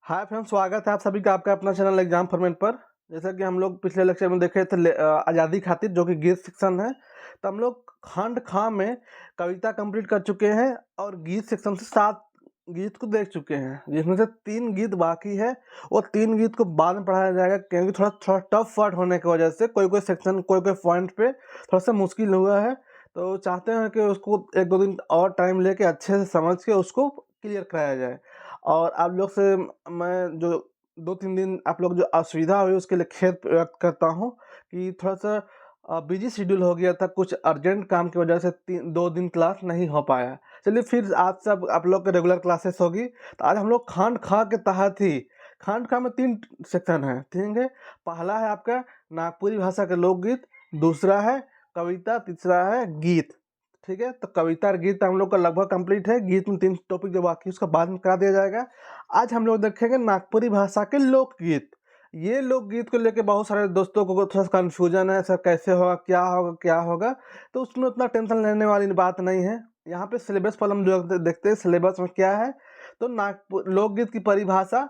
Hi friends, स्वागत है आप सभी का आपका अपना चैनल एग्जाम फॉर्मेट पर। जैसा कि हम लोग पिछले लेक्चर में देखे थे आज़ादी खातिर, जो कि गीत सेक्शन है। तो हम लोग खंड खा में कविता कंप्लीट कर चुके हैं और गीत सेक्शन से 7 गीत को देख चुके हैं, जिसमें से 3 गीत बाकी है। वो 3 गीत को बाद में पढ़ाया जाएगा, क्योंकि थोड़ा थोड़ा टफ वर्ड होने की वजह से कोई कोई सेक्शन कोई कोई पॉइंट पे थोड़ा सा मुश्किल हुआ है। तो चाहते हैं कि उसको 1-2 दिन और टाइम लेके अच्छे से समझ के उसको क्लियर कराया जाए। और आप लोग से मैं जो 2-3 दिन आप लोग जो असुविधा हुई उसके लिए खेद व्यक्त करता हूँ कि थोड़ा-सा बिज़ी शेड्यूल हो गया था, कुछ अर्जेंट काम की वजह से 2 दिन क्लास नहीं हो पाया। चलिए फिर आज से अब आप लोग की रेगुलर क्लासेस होगी। तो आज हम लोग खंड ख के तहत ही खंड ख में 3 सेक्शन हैं, ठीक है? पहला है आपका नागपुरी भाषा के लोकगीत, दूसरा है कविता, तीसरा है गीत। ठीक है, तो कविता और गीत हम लोग का लगभग कंप्लीट है। गीत में 3 टॉपिक जो बाकी है उसका बाद में करा दिया जाएगा। आज हम लोग देखेंगे नागपुरी भाषा के लोकगीत। ये लोकगीत को लेके बहुत सारे दोस्तों को थोड़ा सा कन्फ्यूजन है, सर कैसे होगा, क्या होगा, क्या होगा। तो उसमें उतना टेंशन लेने वाली बात नहीं है। यहाँ पे सिलेबस पर हम जो देखते हैं सिलेबस में क्या है। तो लोकगीत की परिभाषा,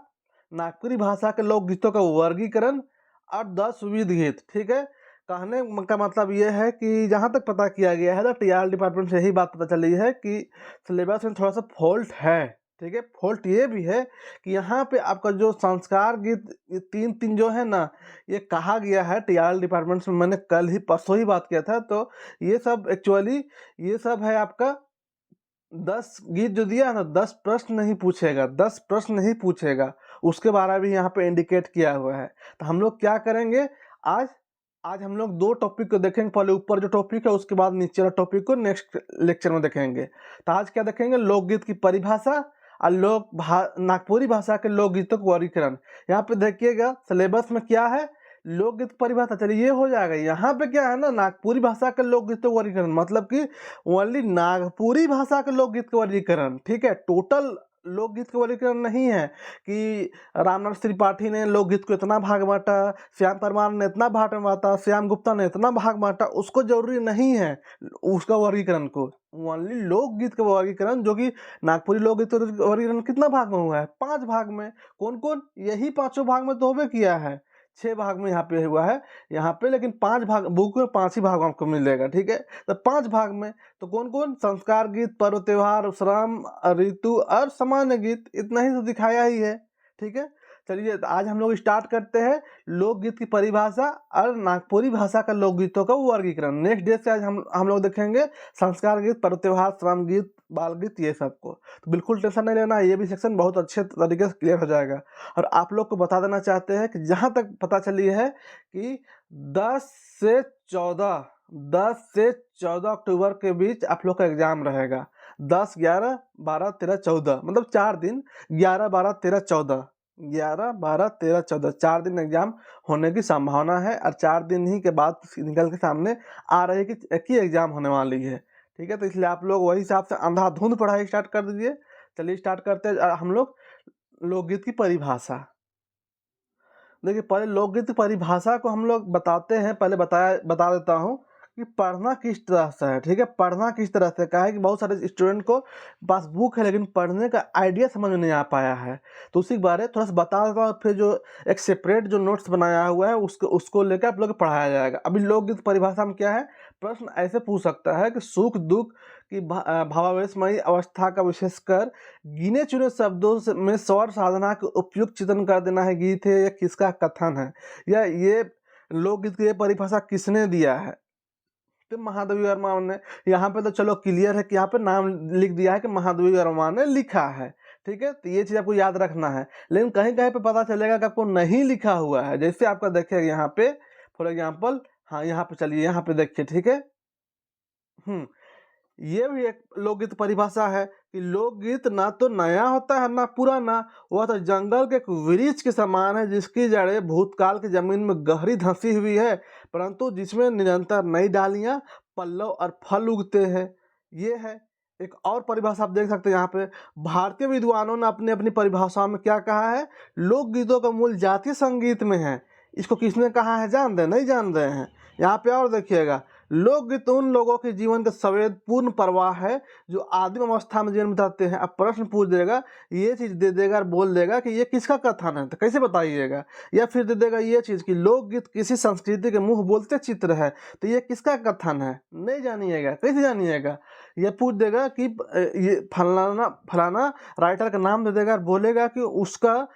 नागपुरी भाषा के लोकगीतों का वर्गीकरण और 10 विविध गीत। ठीक है, कहने का मतलब ये है कि जहाँ तक पता किया गया है, तो टीआर डिपार्टमेंट से यही बात पता चली है कि सिलेबस में थोड़ा सा फॉल्ट है। ठीक है, फॉल्ट ये भी है कि यहाँ पे आपका जो संस्कार गीत, ये 3 जो है ना, ये कहा गया है टीआर डिपार्टमेंट से। मैंने कल ही परसों ही बात किया था। तो ये सब एक्चुअली ये सब है आपका 10 गीत जो दिया है ना, 10 प्रश्न नहीं पूछेगा, 10 प्रश्न नहीं पूछेगा, उसके बारे में यहाँ पे इंडिकेट किया हुआ है। तो हम लोग क्या करेंगे आज आज हम लोग 2 टॉपिक को देखेंगे। पहले ऊपर जो टॉपिक है, उसके बाद नीचे वाला टॉपिक को नेक्स्ट लेक्चर में देखेंगे। तो आज क्या देखेंगे, लोकगीत की परिभाषा और नागपुरी भाषा के लोकगीतों का वर्गीकरण। यहाँ पे देखिएगा सिलेबस में क्या है, लोकगीत परिभाषा। चलिए ये हो जाएगा। यहाँ पे क्या है ना, नागपुरी भाषा के लोकगीतों का वर्गीकरण, मतलब कि ओनली नागपुरी भाषा के लोकगीत का वर्गीकरण। ठीक है, टोटल लोकगीत का वर्गीकरण नहीं है कि रामनाथ त्रिपाठी ने लोकगीत को इतना भाग बांटा, श्याम परमार ने इतना भाग बांटा, श्याम गुप्ता ने इतना भाग बांटा। उसको जरूरी नहीं है उसका वर्गीकरण को। ओनली लोकगीत का वर्गीकरण, जो कि नागपुरी लोकगीत का वर्गीकरण कितना भाग में हुआ है, 5 भाग में। कौन कौन, यही 5 भाग में तो होबे किया है। 6 भाग में यहाँ पे हुआ है यहाँ पे, लेकिन 5 भाग बुक में 5 ही भाग आपको मिल जाएगा। ठीक है, तो 5 भाग में तो कौन कौन, संस्कार गीत, पर्व त्योहार, श्रम ऋतु और सामान्य गीत, इतना ही तो दिखाया ही है। ठीक है, चलिए तो आज हम लोग स्टार्ट करते हैं लोकगीत की परिभाषा और नागपुरी भाषा का लोकगीतों का वर्गीकरण। नेक्स्ट डे से आज हम लोग देखेंगे संस्कार गीत, पर्व त्योहार, श्रम गीत, बाल गीत, ये सबको। तो बिल्कुल टेंशन नहीं लेना, ये भी सेक्शन बहुत अच्छे तरीके से क्लियर हो जाएगा। और आप लोग को बता देना चाहते हैं कि जहाँ तक पता चली है कि 10 से 14 10 से 14 अक्टूबर के बीच आप लोग का एग्जाम रहेगा। 10, 11, 12, 13, 14, मतलब 4 दिन, 11, 12, 13, 14, 11, 12, 13, 14, 4 दिन एग्जाम होने की संभावना है। और 4 दिन ही के बाद निकल के सामने आ रही है कि एक ही एग्जाम होने वाली है। ठीक है, तो इसलिए आप लोग वही हिसाब से अंधाधुंध पढ़ाई स्टार्ट कर दीजिए। चलिए स्टार्ट करते हैं हम लोग लोकगीत की परिभाषा। देखिए, पहले लोकगीत की परिभाषा को हम लोग बताते हैं। पहले बता देता हूँ कि पढ़ना किस तरह से है। ठीक है, पढ़ना किस तरह से का है कि बहुत सारे स्टूडेंट को पास बुक है, लेकिन पढ़ने का आइडिया समझ में नहीं आ पाया है। तो उसी के बारे में थोड़ा सा बता देता हूँ। फिर जो एक सेपरेट जो नोट्स बनाया हुआ है उसको लेकर आप लोग को पढ़ाया जाएगा। अभी लोकगीत परिभाषा में क्या है, प्रश्न ऐसे पूछ सकता है कि सुख दुख की भावावेशमयी अवस्था का विशेषकर गिने चुने शब्दों से में स्वर साधना के उपयुक्त चित्रण कर देना है गीत है या किसका कथन है, या ये लोकगीत की ये परिभाषा किसने दिया है। तो महादेवी वर्मा ने, यहाँ पे तो चलो क्लियर है कि यहाँ पे नाम लिख दिया है कि महादेवी वर्मा ने लिखा है। ठीक है, तो ये चीज आपको याद रखना है। लेकिन कहीं कहीं पे पता चलेगा कि आपको नहीं लिखा हुआ है। जैसे आपका देखिएगा यहाँ पे फॉर एग्जाम्पल, हाँ यहाँ पे चलिए, यहाँ पे देखिए। ठीक है, ये भी एक लोकगीत परिभाषा है कि लोकगीत ना तो नया होता है ना पुराना, वह तो जंगल के एक वृक्ष के समान है जिसकी जड़ें भूतकाल की जमीन में गहरी धंसी हुई है, परंतु जिसमें निरंतर नई डालियां, पल्लव और फल उगते हैं। ये है एक और परिभाषा आप देख सकते हैं यहाँ पे। भारतीय विद्वानों ने अपनी अपनी परिभाषाओं में क्या कहा है, लोकगीतों का मूल जातीय संगीत में है। इसको किसने कहा है, जान रहे नहीं जान रहे हैं। यहाँ पे और देखिएगा, लोकगीत उन लोगों के जीवन का संवेदपूर्ण प्रवाह है जो आदिम अवस्था में जीवन बिताते हैं। अब प्रश्न पूछ देगा, ये चीज़ दे देगा और बोल देगा कि ये किसका कथन है, तो कैसे बताइएगा? या फिर दे देगा ये चीज़ कि लोकगीत किसी संस्कृति के मुँह बोलते चित्र है, तो ये किसका कथन है? नहीं जानिएगा, कैसे जानिएगा? ये पूछ देगा कि ये फलाना राइटर का नाम दे देगा और बोलेगा कि उसका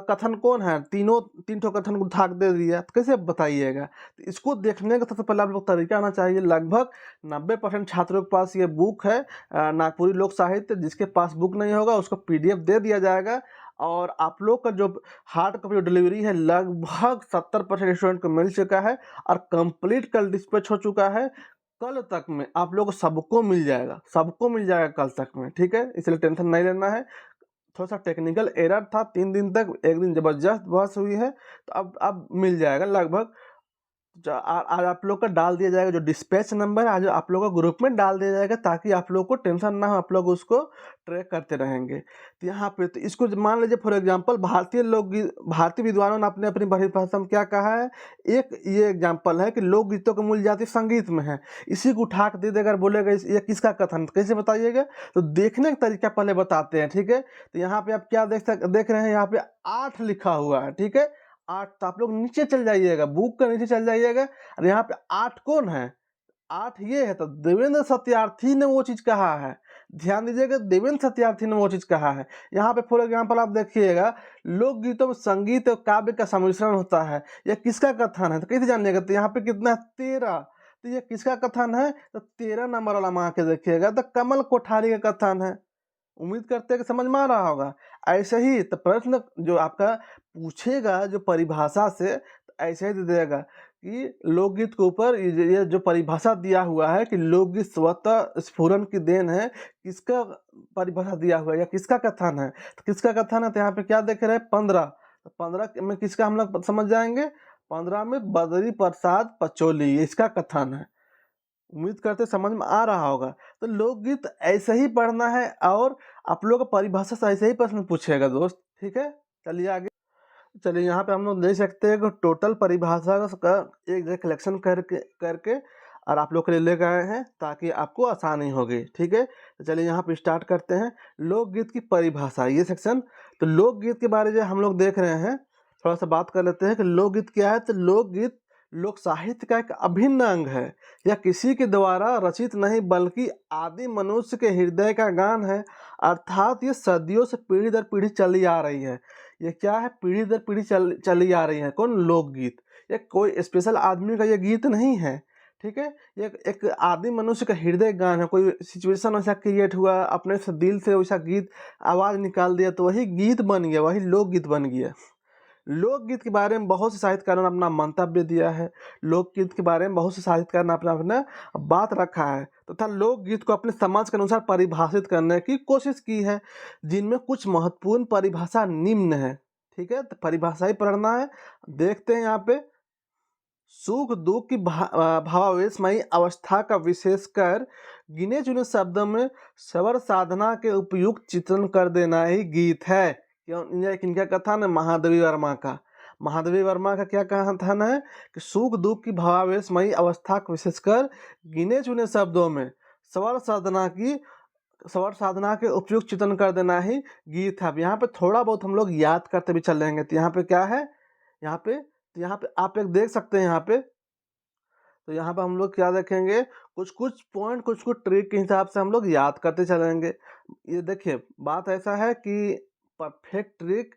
कथन कौन है, तीन ठो कथन को उठा के दे दिया, तो कैसे बताइएगा? तो इसको देखने का सबसे पहले आप लोग तरीका आना चाहिए। लगभग 90% छात्रों के पास ये बुक है, नागपुरी लोक साहित्य। जिसके पास बुक नहीं होगा उसको पीडीएफ दे दिया जाएगा, और आप लोग का जो हार्ड कॉपी डिलीवरी है लगभग 70% स्टूडेंट को मिल चुका है, और कंप्लीट कल डिस्पैच हो चुका है। कल तक में आप लोग को सबको मिल जाएगा, सबको मिल जाएगा कल तक में, ठीक है? इसलिए टेंशन नहीं लेना है। थोड़ा सा टेक्निकल एरर था 3 दिन तक, एक दिन ज़बरदस्त बहस हुई है, तो अब मिल जाएगा लगभग। आज आप लोग का डाल दिया जाएगा, जो डिस्पैच नंबर है आज आप लोग का ग्रुप में डाल दिया जाएगा, ताकि आप लोग को टेंशन ना हो, आप लोग उसको ट्रैक करते रहेंगे। तो यहाँ पे तो इसको मान लीजिए फॉर एग्जांपल भारतीय विद्वानों ने अपने अपनी परिभाषा में क्या कहा है। एक ये एग्जांपल है कि लोकगीतों का मूल जाति संगीत में है, इसी को उठा के दे देगा और बोलेगा ये किसका कथन, कैसे बताइएगा? तो देखने का तरीका पहले बताते हैं, ठीक है? तो यहाँ पे आप क्या देख रहे हैं, यहाँ पे 8 लिखा हुआ है, ठीक है? 8, तो आप लोग नीचे चल जाइएगा, बुक के नीचे चल जाइएगा, और यहाँ पे 8 कौन है? 8 ये है, तो देवेंद्र सत्यार्थी ने वो चीज़ कहा है। ध्यान दीजिएगा, देवेंद्र सत्यार्थी ने वो चीज़ कहा है। यहाँ पे फॉर एग्जांपल आप देखिएगा, लोकगीतों में संगीत और काव्य का सम्मिश्रण होता है, यह किसका कथन है? तो कैसे जानिएगा? तो यहाँ पे कितना है? 13। तो ये किसका कथन है? तो 13 नंबर वाला माँ के देखिएगा, तो कमल कोठारी का कथन है। उम्मीद करते हैं कि समझ में आ रहा होगा। ऐसे ही तो प्रश्न जो आपका पूछेगा जो परिभाषा से, तो ऐसे ही दे देगा कि लोकगीत के ऊपर ये जो परिभाषा दिया हुआ है कि लोकगीत स्वतः स्फुरन की देन है, किसका परिभाषा दिया हुआ है या किसका कथन है? तो किसका कथन है? तो यहाँ पे क्या देख रहे हैं? 15। तो 15 में किसका हम लोग समझ जाएंगे? 15 में बद्री प्रसाद पचौली, इसका कथन है। उम्मीद करते समझ में आ रहा होगा। तो लोकगीत ऐसे ही पढ़ना है, और आप लोग को परिभाषा से ऐसे ही प्रश्न पूछेगा दोस्त, ठीक है? चलिए आगे। चलिए यहाँ पे हम लोग देख सकते हैं कि टोटल परिभाषा का एक कलेक्शन करके और आप लोग के लिए लेकर आए हैं, ताकि आपको आसानी होगी, ठीक है? तो चलिए यहाँ पे स्टार्ट करते हैं। लोकगीत की परिभाषा, ये सेक्शन। तो लोकगीत के बारे में हम लोग देख रहे हैं, थोड़ा सा बात कर लेते हैं कि लोकगीत क्या है। तो लोकगीत लोक साहित्य का एक अभिन्न अंग है। यह किसी के द्वारा रचित नहीं, बल्कि आदि मनुष्य के हृदय का गान है। अर्थात ये सदियों से पीढ़ी दर पीढ़ी चली आ रही है। ये क्या है? पीढ़ी दर पीढ़ी चली आ रही है। कौन? लोकगीत। ये कोई स्पेशल आदमी का ये गीत नहीं है, ठीक है? ये एक आदि मनुष्य का हृदय गान है। कोई सिचुएशन ऐसा क्रिएट हुआ, अपने से दिल से वैसा गीत आवाज़ निकाल दिया, तो वही गीत बन गया, वही लोकगीत बन गया। लोकगीत के बारे में बहुत से साहित्यकारों ने अपना मंतव्य दिया है। लोकगीत के बारे में बहुत से साहित्यकार ने अपना अपना बात रखा है, तथा लोकगीत को अपने समाज के अनुसार परिभाषित करने की कोशिश की है, जिनमें कुछ महत्वपूर्ण परिभाषा निम्न है, ठीक है? तो परिभाषा ही पढ़ना है। देखते हैं यहाँ पे, सुख दुख की भावावेशमयी अवस्था का विशेषकर गिने चुने शब्दों में स्वर साधना के उपयुक्त चित्रण कर देना ही गीत है। किनका कथन है? महादेवी वर्मा का। महादेवी वर्मा का क्या कथन है कि सुख दुख की भावावेशमयी अवस्था को विशेषकर गिने चुने शब्दों में स्वर साधना के उपयुक्त चित्रण कर देना ही गीत है। अब यहाँ पे थोड़ा बहुत हम लोग याद करते भी चलेंगे। तो यहाँ पे क्या है? यहाँ पे आप एक देख सकते हैं यहाँ पे। तो यहाँ पे हम लोग क्या देखेंगे? कुछ पॉइंट, कुछ ट्रिक के हिसाब से हम लोग याद करते चलेंगे। ये देखिए, बात ऐसा है कि परफेक्ट ट्रिक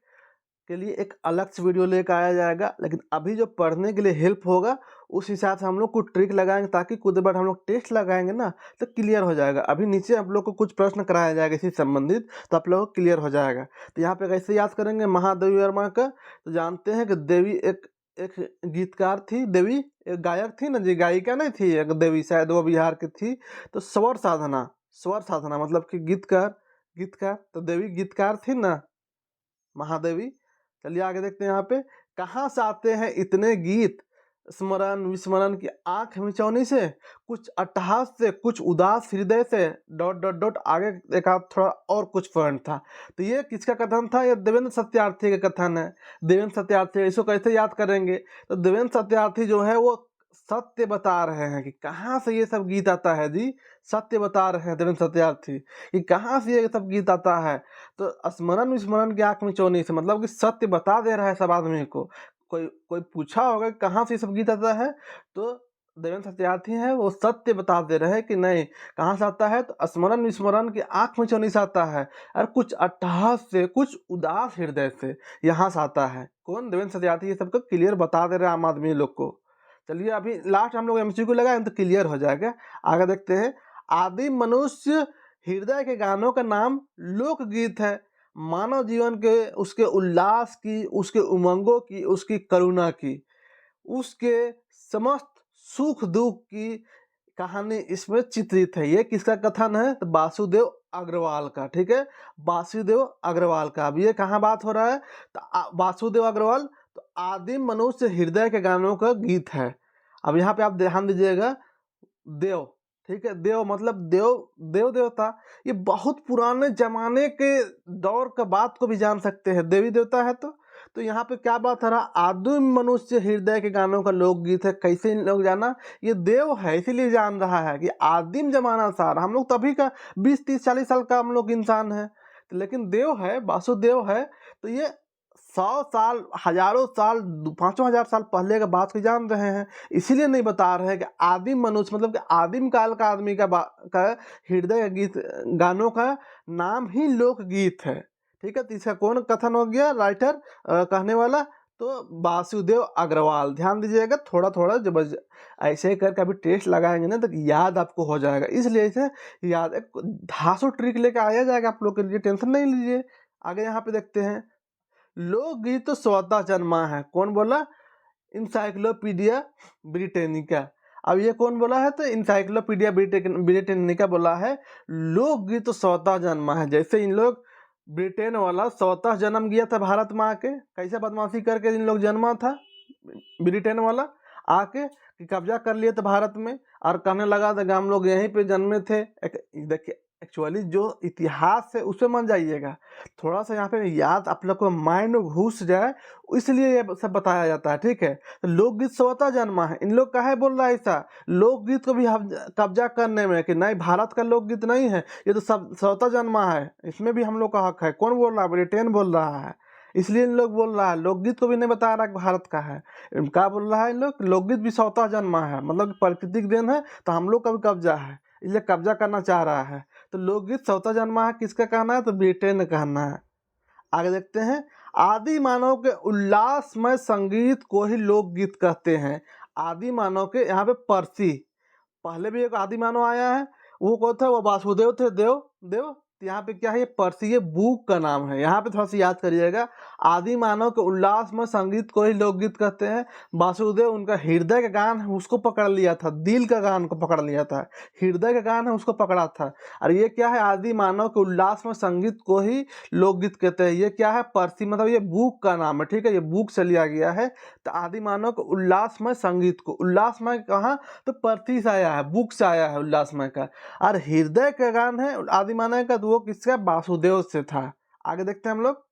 के लिए एक अलग से वीडियो लेकर आया जाएगा, लेकिन अभी जो पढ़ने के लिए हेल्प होगा उस हिसाब से हम लोग कुछ ट्रिक लगाएंगे, ताकि कुछ देर बाद हम लोग टेस्ट लगाएंगे ना, तो क्लियर हो जाएगा। अभी नीचे आप लोग को कुछ प्रश्न कराया जाएगा इसी संबंधित, तो आप लोगों को क्लियर हो जाएगा। तो यहाँ पे कैसे याद करेंगे महादेवी वर्मा का? तो जानते हैं कि देवी एक गीतकार थी, देवी एक गायक थी ना जी, गायिका नहीं थी एक देवी, शायद वो बिहार की थी। तो स्वर साधना मतलब कि गीतकार, तो देवी गीतकार थी ना, महादेवी। चलिए आगे देखते हैं यहाँ पे, कहाँ से आते हैं इतने गीत स्मरण विस्मरण की आंख मिचौनी से, कुछ अट्टहास से, कुछ उदास हृदय से, डॉट आगे एक थोड़ा और कुछ पॉइंट था। तो ये किसका कथन था? ये देवेंद्र सत्यार्थी का कथन है। देवेंद्र सत्यार्थी, इसको कैसे याद करेंगे? तो देवेंद्र सत्यार्थी जो है वो सत्य बता रहे हैं कि कहाँ से ये सब गीत आता है जी। सत्य बता रहे हैं देवेंद्र सत्यार्थी कि कहाँ से ये सब गीत आता है। तो स्मरण विस्मरण की आँख में चौनी से मतलब कि सत्य बता दे रहा है सब आदमी को। कोई कोई पूछा होगा कि कहाँ से ये सब गीत आता है, तो देवेंद्र सत्यार्थी हैं वो सत्य बता दे रहे हैं कि नहीं कहाँ से आता है, तो स्मरण विस्मरण की आँख में चौनी से आता है और कुछ अट्टहास से, कुछ उदास हृदय से यहाँ से आता है। कौन? देवेंद्र सत्यार्थी ये सबको क्लियर बता दे रहे हैं आम आदमी लोग को। चलिए अभी लास्ट हम लोग एमसीक्यू लगाए तो क्लियर हो जाएगा। आगे देखते हैं। आदिम मनुष्य हृदय के गानों का नाम लोकगीत है। मानव जीवन के उसके उल्लास की, उसके उमंगों की, उसकी करुणा की, उसके समस्त सुख दुख की कहानी इसमें चित्रित है। ये किसका कथन है? तो वासुदेव अग्रवाल का। ठीक है, वासुदेव अग्रवाल का। अब ये कहाँ बात हो रहा है? तो वासुदेव अग्रवाल तो आदिम मनुष्य हृदय के गानों का गीत है। अब यहाँ पे आप ध्यान दीजिएगा, देव, ठीक है, देव मतलब देव देवता। ये बहुत पुराने जमाने के दौर का बात को भी जान सकते हैं, देवी देवता है तो यहाँ पे क्या बात हो रहा? आदिम मनुष्य हृदय के गानों का लोकगीत है। कैसे इन लोग जाना? ये देव है इसीलिए जान रहा है कि आदिम जमाना सारा हम लोग तभी का 20 30 40 साल का हम लोग इंसान है, तो लेकिन देव है, वासुदेव है, तो ये 100 साल, हजारों साल, 5,000 साल पहले का बात को जान रहे हैं। इसीलिए नहीं बता रहे हैं कि आदिम मनुष्य मतलब कि आदिम काल का आदमी का हृदय का गीत गानों का नाम ही लोकगीत है। ठीक है, तो इसका कौन कथन हो गया? राइटर कहने वाला तो वासुदेव अग्रवाल। ध्यान दीजिएगा थोड़ा थोड़ा, जब ऐसे ही करके अभी टेस्ट लगाएंगे ना तो याद आपको हो जाएगा। इसलिए इसे याद एक धांसू ट्रिक लेकर आया जाएगा आप लोग के लिए, टेंशन नहीं लीजिए। आगे यहाँ पे देखते हैं। लोकगीत तो स्वतः जन्मा है। कौन बोला? Encyclopedia Britannica. अब ये कौन बोला है? तो इंसाइक्लोपीडिया ब्रिटेनिका बोला है लोकगीत तो स्वतः जन्मा है। जैसे इन लोग ब्रिटेन वाला स्वतः जन्म लिया था भारत में आके, कैसे बदमाशी करके इन लोग जन्मा था ब्रिटेन वाला आके कि कब्जा कर लिए थे भारत में और कहने लगा था कि हम लोग यहीं पे जन्मे थे। देखिए एक्चुअली जो इतिहास है उसमें मान जाइएगा, थोड़ा सा यहाँ पे याद आप लोग को माइंड में घुस जाए, इसलिए ये सब बताया जाता है। ठीक है, तो लोकगीत स्वतः जन्मा है। इन लोग काहे बोल रहा है ऐसा लोकगीत को भी हम कब्जा करने में कि नहीं भारत का लोकगीत नहीं है, ये तो सब स्वतः जन्मा है, इसमें भी हम लोग का हक है। कौन बोल रहा है? ब्रिटेन बोल रहा है। इसलिए इन लोग बोल रहा है लोकगीत को भी नहीं बता रहा कि भारत का है। क्या बोल रहा है इन लोग? लोकगीत भी स्वतः जन्मा है, मतलब प्राकृतिक देन है, तो हम लोग का भी कब्जा है, इसलिए कब्जा करना चाह रहा है। तो लोकगीत स्वतः जन्मा है, किसका कहना है? तो ब्रिटेन का कहना है। आगे देखते हैं। आदि मानव के उल्लासमय संगीत को ही लोकगीत कहते हैं। आदि मानव के, यहाँ पे परसी, पहले भी एक आदि मानव आया है, वो कौन था? वो वासुदेव थे, देव देव। तो यहाँ पे क्या है? ये परसी, ये बुक का नाम है। यहाँ पे थोड़ा सा याद करिएगा। आदि मानव के उल्लास में संगीत को ही लोकगीत कहते हैं। वासुदेव उनका हृदय का गान है उसको पकड़ लिया था, दिल का गान को पकड़ लिया था, हृदय का गान है उसको पकड़ा था। और ये क्या है? आदि मानव के उल्लास में संगीत को ही लोकगीत कहते हैं। ये क्या है? परसी मतलब ये बुक का नाम है। ठीक है, ये बुक से लिया गया है। तो आदि मानव के उल्लासमय संगीत को, उल्लासमय कहाँ? तो परती से आया है, बुक से आया है उल्लासमय का। और हृदय का गान है आदि मानव का, तो वो किसका? वासुदेव से था। आगे देखते हैं हम लोग।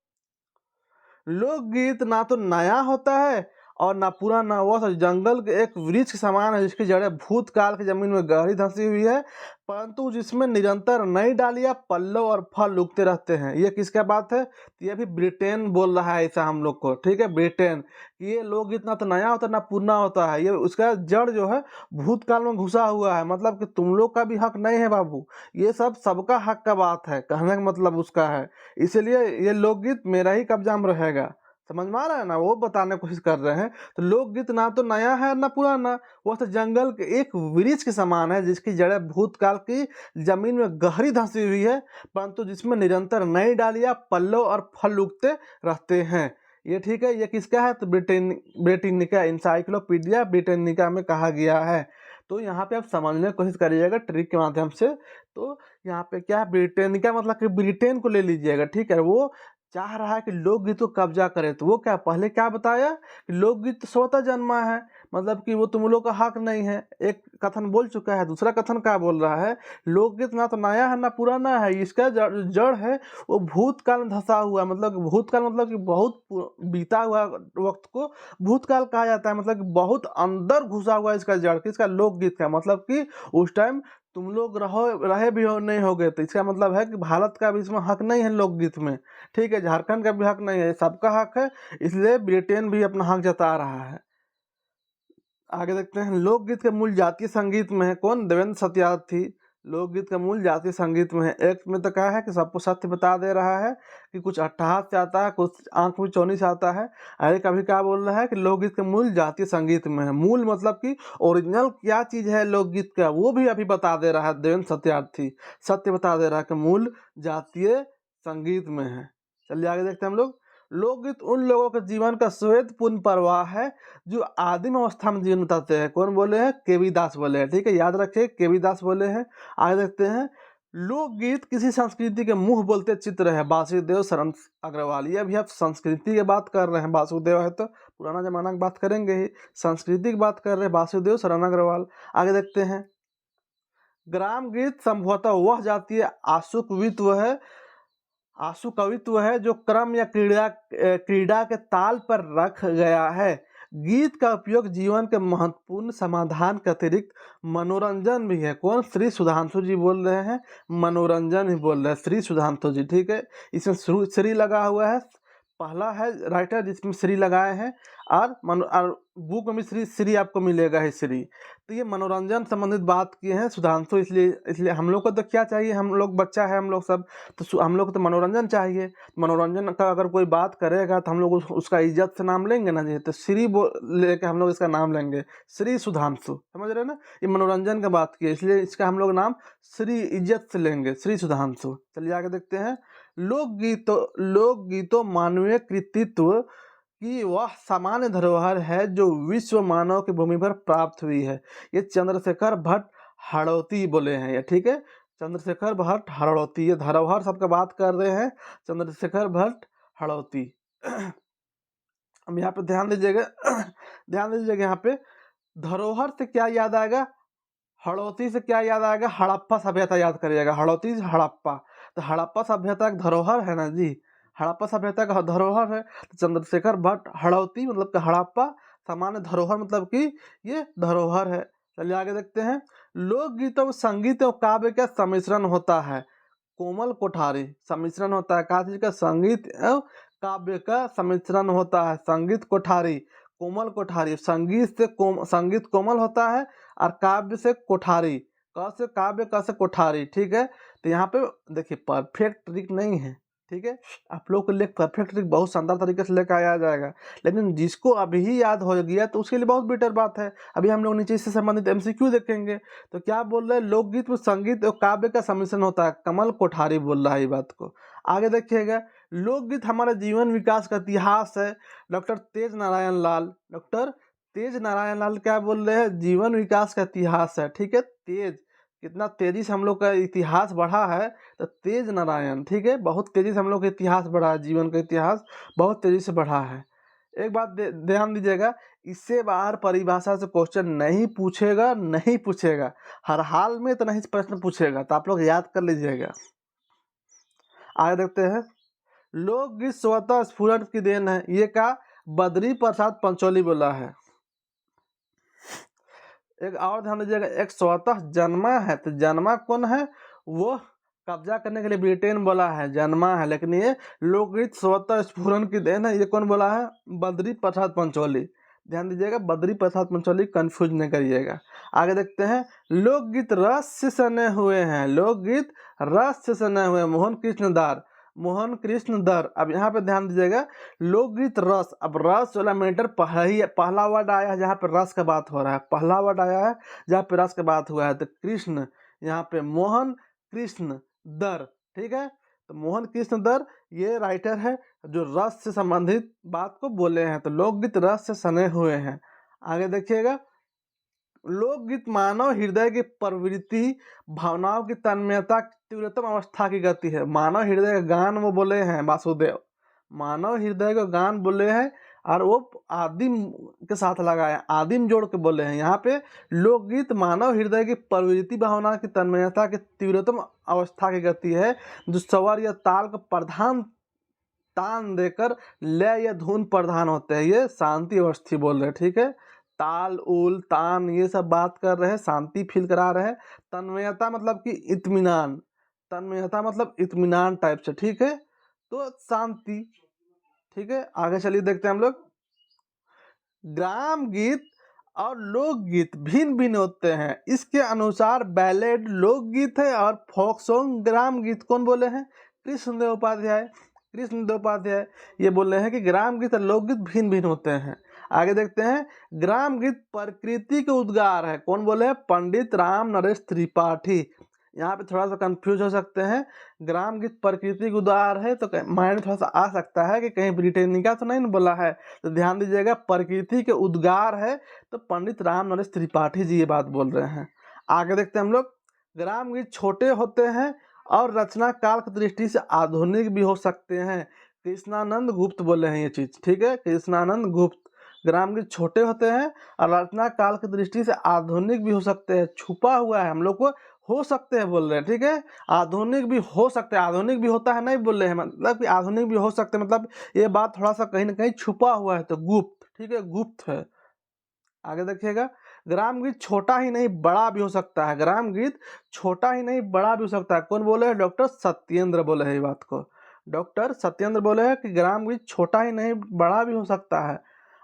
लोकगीत ना तो नया होता है और ना पुराना, वह सब जंगल के एक वृक्ष के समान है जिसकी जड़ें भूतकाल की जमीन में गहरी धंसी हुई है, परंतु जिसमें निरंतर नई डालियां, पल्लव और फल उगते रहते हैं। ये किसका बात है? तो ये भी ब्रिटेन बोल रहा है ऐसा हम लोग को। ठीक है, ब्रिटेन। ये लोकगीत ना तो नया होता ना पुराना होता है, ये उसका जड़ जो है भूतकाल में घुसा हुआ है। मतलब कि तुम लोग का भी हक नहीं है बाबू, ये सब सबका हक का बात है, कहने का मतलब उसका है। इसलिए ये लोकगीत मेरा ही कब्जा में रहेगा। समझ में आ रहा है ना? वो बताने की कोशिश कर रहे हैं। तो लोकगीत ना तो नया है ना पुराना, वह तो जंगल के एक वृक्ष के समान है जिसकी जड़ें भूतकाल की जमीन में गहरी धंसी हुई है, परंतु जिसमें निरंतर नई डालियां, पल्लव और फल उगते रहते हैं। ये ठीक है। ये किसका है? तो ब्रिटेनिका, इंसाइक्लोपीडिया ब्रिटेनिका में कहा गया है। तो यहाँ पे आप समझने की कोशिश करिएगा ट्रिक के माध्यम से। तो यहाँ पे क्या है? ब्रिटेनिका मतलब कि ब्रिटेन को ले लीजिएगा। ठीक है, वो चाह रहा है कि लोकगीत को कब्जा करे। तो वो क्या पहले क्या बताया कि लोकगीत तो स्वतः जन्मा है, मतलब कि वो तुम लोग का हक नहीं है, एक कथन बोल चुका है। दूसरा कथन क्या बोल रहा है, लोकगीत ना तो नया है ना पुराना है, इसका जड़ है वो भूतकाल में धंसा हुआ है। मतलब भूतकाल मतलब कि बहुत बीता हुआ वक्त को भूतकाल कहा जाता है, मतलब कि बहुत अंदर घुसा हुआ है इसका जड़, किसका, लोकगीत का। मतलब कि उस टाइम तुम लोग रहे भी हो नहीं होगे, तो इसका मतलब है कि भारत का भी इसमें हक नहीं है लोकगीत में, ठीक है। झारखंड का भी हक नहीं है, सबका हक है, इसलिए ब्रिटेन भी अपना हक जता रहा है। आगे देखते हैं, लोकगीत के मूल जातीय संगीत में है कौन, देवेंद्र सत्यार्थी। लोकगीत का मूल जातीय संगीत में है। एक में तो क्या है कि सबको सत्य बता दे रहा है कि कुछ अट्ठहास से आता है, कुछ आंख में चौनी से आता है। अरे कभी क्या बोल रहा है कि लोकगीत के मूल जातीय संगीत में है। मूल मतलब कि ओरिजिनल क्या चीज है लोकगीत का, वो भी अभी बता दे रहा है देवेंद्र सत्यार्थी, सत्य बता दे रहा है कि मूल जातीय संगीत में है। चलिए आगे देखते हैं हम लोग। लोकगीत उन लोगों के जीवन का श्वेतपूर्ण प्रवाह है जो आदिम अवस्था में जीवन बताते हैं। कौन बोले हैं, केवी दास बोले हैं, ठीक है, याद रखिए केवी दास बोले हैं। आगे देखते हैं, लोकगीत किसी संस्कृति के मुंह बोलते चित्र है, वासुदेव शरण अग्रवाल। ये अभी आप संस्कृति की बात कर रहे हैं, वासुदेव है तो पुराना जमाना की बात करेंगे ही, संस्कृति की बात कर रहे हैं, वासुदेव शरण अग्रवाल। आगे देखते हैं, ग्राम गीत संभवतः वह जातीय आशु कवित्व है जो क्रम या क्रीड़ा के ताल पर रख गया है। गीत का उपयोग जीवन के महत्वपूर्ण समाधान के अतिरिक्त मनोरंजन भी है। कौन, श्री सुधांशु जी बोल रहे हैं, मनोरंजन ही बोल रहे हैं श्री सुधांशु जी, ठीक है। इसमें श्री लगा हुआ है, पहला है राइटर जिसमें श्री लगाए हैं, और बुक में भी श्री आपको मिलेगा है श्री। तो ये मनोरंजन संबंधित बात किए हैं सुधांशु, इसलिए हम लोग को तो क्या चाहिए, हम लोग बच्चा है हम लोग सब, तो हम लोग को तो मनोरंजन चाहिए। मनोरंजन का अगर कोई बात करेगा तो हम लोग उसका इज्जत से नाम लेंगे ना जी, तो श्री लेके हम लोग इसका नाम लेंगे, श्री सुधांशु, समझ रहे हैं ना। ये मनोरंजन का बात की है, इसलिए इसका हम लोग नाम श्री इज्जत से लेंगे, श्री सुधांशु। चलिए आगे देखते हैं, लोकगीतों मानवीय कृतित्व की वह सामान्य धरोहर है जो विश्व मानव की भूमि पर प्राप्त हुई है। ये चंद्रशेखर भट्ट हड़ौती बोले हैं ये, ठीक है, चंद्रशेखर भट्ट हड़ौती, ये धरोहर सबका बात कर रहे हैं, चंद्रशेखर भट्ट हड़ौती। अब यहाँ पे ध्यान दीजिएगा ध्यान दीजिएगा, यहाँ पे धरोहर से क्या याद आएगा, हड़ौती से क्या याद आएगा, हड़प्पा सभ्यता याद करिएगा, हड़ौती से हड़प्पा, तो हड़प्पा सभ्यता एक धरोहर है ना जी, हड़प्पा सभ्यता का धरोहर है। तो चंद्रशेखर भट्ट हड़ौती मतलब कि हड़प्पा, सामान्य धरोहर मतलब कि ये धरोहर है। चलिए आगे देखते हैं, लोकगीतों में संगीत और काव्य का सम्मिश्रण होता है। कोमल कोठारी, सम्मिश्रण होता है, का चीज का, संगीत एवं काव्य का सम्मिश्रण होता है, संगीत कोठारी, कोमल कोठारी। संगीत कोमल होता है और काव्य से कोठारी, क से काव्य, क से कोठारी, ठीक है। तो यहाँ पे देखिए परफेक्ट ट्रिक नहीं है, ठीक है, आप लोग के लिए परफेक्ट ट्रिक बहुत शानदार तरीके से लेकर आया जाएगा, लेकिन जिसको अभी ही याद हो गया तो उसके लिए बहुत बेटर बात है। अभी हम लोग नीचे इससे संबंधित एमसीक्यू देखेंगे। तो क्या बोल रहे हैं, लोकगीत में संगीत और काव्य का सम्मिश्रण होता है, कमल कोठारी बोल रहा है ये बात को। आगे देखिएगा, लोकगीत हमारे जीवन विकास का इतिहास है, डॉक्टर तेज नारायण लाल क्या बोल रहे हैं, जीवन विकास का इतिहास है, ठीक है। तेज, कितना तेजी से हम लोग का इतिहास बढ़ा है, तो तेज नारायण, ठीक है, बहुत तेजी से हम लोग का इतिहास बढ़ा है, जीवन का इतिहास बहुत तेजी से बढ़ा है। एक बात ध्यान दीजिएगा, इससे बाहर परिभाषा से क्वेश्चन नहीं पूछेगा, हर हाल में तो नहीं प्रश्न पूछेगा, तो आप लोग याद कर लीजिएगा। आगे देखते हैं, लोकगीत स्वतः स्फुरन की देन है, ये का बद्री प्रसाद पंचोली बोला है। एक और ध्यान दीजिएगा, एक स्वतः जन्मा है, तो जन्मा कौन है, वो कब्जा करने के लिए ब्रिटेन बोला है, जन्मा है, लेकिन ये लोकगीत स्वतः स्फुरन की देन है, ये कौन बोला है, बद्री प्रसाद पंचोली। ध्यान दीजिएगा, बद्री प्रसाद पंचोली, कंफ्यूज नहीं करिएगा। आगे देखते हैं, लोकगीत रस से सने हुए हैं, लोकगीत रस से सने हुए, मोहन कृष्ण दर। अब यहाँ पे ध्यान दीजिएगा, लोकगीत रस, अब रस वाला मैटर पहला वर्ड आया है जहाँ पे रस का बात हो रहा है, पहला वर्ड आया है जहाँ पे रस का बात हुआ है, तो कृष्ण, यहाँ पे मोहन कृष्ण दर, ठीक है। तो मोहन कृष्ण दर ये राइटर है जो रस से संबंधित बात को बोले हैं, तो लोकगीत रस से सने हुए हैं। आगे देखिएगा, लोकगीत मानव हृदय की प्रवृत्ति, भावनाओं की तन्मयता, तीव्रतम अवस्था की गति है, मानव हृदय का गान वो बोले हैं वासुदेव, मानव हृदय को गान बोले हैं और वो आदिम के साथ लगाए, आदिम जोड़ के बोले हैं। यहाँ पे लोकगीत मानव हृदय की प्रवृत्ति भावना की तन्मयता की तीव्रतम अवस्था की गति है, जो स्वर या ताल का प्रधान तान देकर लय या धुन प्रधान होते हैं। ये शांति अवस्थी बोल रहे हैं, ठीक है। ताल उल तान ये सब बात कर रहे हैं, शांति फील करा रहे हैं। तन्मयता मतलब कि इत्मीनान, तन्मयता मतलब इत्मीनान टाइप से, ठीक है। तो शांति, ठीक है। आगे चलिए देखते हैं हम लोग। ग्राम गीत और लोकगीत भिन्न भिन्न होते हैं। इसके अनुसार बैलेड लोकगीत है और फोक सॉन्ग ग्राम गीत कौन बोले हैं? कृष्णदेव उपाध्याय। कृष्णदेव उपाध्याय ये बोल रहे हैं कि ग्राम गीत और लोकगीत भिन्न भिन्न होते हैं। आगे देखते हैं। ग्राम गीत प्रकृति के उद्गार है, कौन बोले हैं? पंडित राम नरेश त्रिपाठी। यहाँ पे थोड़ा सा कंफ्यूज हो सकते हैं। ग्राम गीत प्रकृति के उद्गार है तो माइंड थोड़ा सा आ सकता है कि कहीं ब्रिटेनिका तो नहीं बोला है, तो ध्यान दीजिएगा प्रकृति के उद्गार है तो पंडित राम नरेश त्रिपाठी जी ये बात बोल रहे हैं। आगे देखते हैं हम लोग। ग्राम गीत छोटे होते हैं और रचना काल की दृष्टि से आधुनिक भी हो सकते हैं। कृष्णानंद गुप्त बोले हैं ये चीज, ठीक है। कृष्णानंद गुप्त, ग्राम गीत छोटे होते हैं और रचना काल की दृष्टि से आधुनिक भी हो सकते हैं। छुपा हुआ है हम लोग को, हो सकते हैं बोल रहे हैं, ठीक है। आधुनिक भी हो सकते हैं, आधुनिक भी होता है नहीं बोल रहे हैं, मतलब कि आधुनिक भी हो सकते हैं, मतलब ये बात थोड़ा सा कहीं ना कहीं छुपा हुआ है, तो गुप्त, ठीक है, गुप्त है। आगे देखिएगा। ग्राम गीत छोटा ही नहीं बड़ा भी हो सकता है। ग्राम गीत छोटा ही नहीं बड़ा भी हो सकता है। कौन बोले हैं? डॉक्टर सत्येंद्र बोले हैं ये बात को। डॉक्टर सत्येंद्र बोले हैं कि ग्राम गीत छोटा ही नहीं बड़ा भी हो सकता है।